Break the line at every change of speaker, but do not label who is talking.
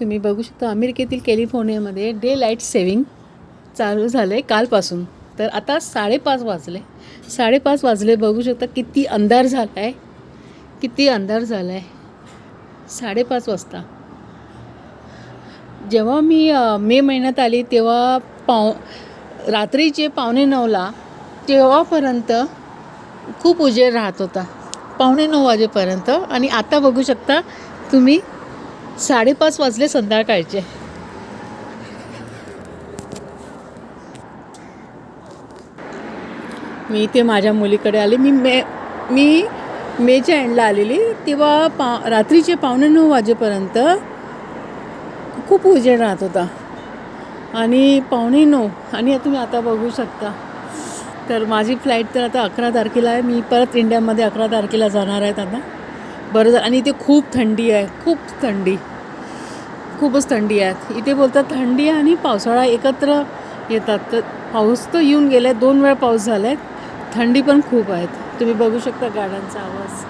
तुम्ही बघू शकता अमेरिकेतील कॅलिफोर्नियामध्ये डे लाईट सेविंग चालू झालं आहे कालपासून. तर आता 5:30 वाजले. 5:30 वाजले, बघू शकता किती अंधार झाला आहे, किती अंधार झाला आहे. 5:30 वाजता जेव्हा मी मे महिन्यात आली तेव्हा रात्रीचे 8:45ला तेव्हापर्यंत खूप उजेड राहत होता, 8:45 वाजेपर्यंत. आणि आता बघू शकता तुम्ही 5:30 वाजले संध्याकाळचे. मी इथे माझ्या मुलीकडे आले. मी मेच्या एंडला आलेली तेव्हा रात्रीचे 8:45 वाजेपर्यंत खूप उजेड राहत होता आणि 8:45 आणि तुम्ही आता बघू शकता. तर माझी फ्लाईट तर आता 11 तारखेला आहे. मी परत इंडियामध्ये 11 तारखेला जाणार आहेत आता. बरं. आणि इथे खूप थंडी आहे, खूपच थंडी आहे. इथे बोलतात थंडी आणि पावसाळा एकत्र येतात. तर पाऊस तर येऊन गेला आहे, 2 वेळा पाऊस झाला आहे. थंडी पण खूप आहेत. तुम्ही बघू शकता गाड्यांचा आवाज.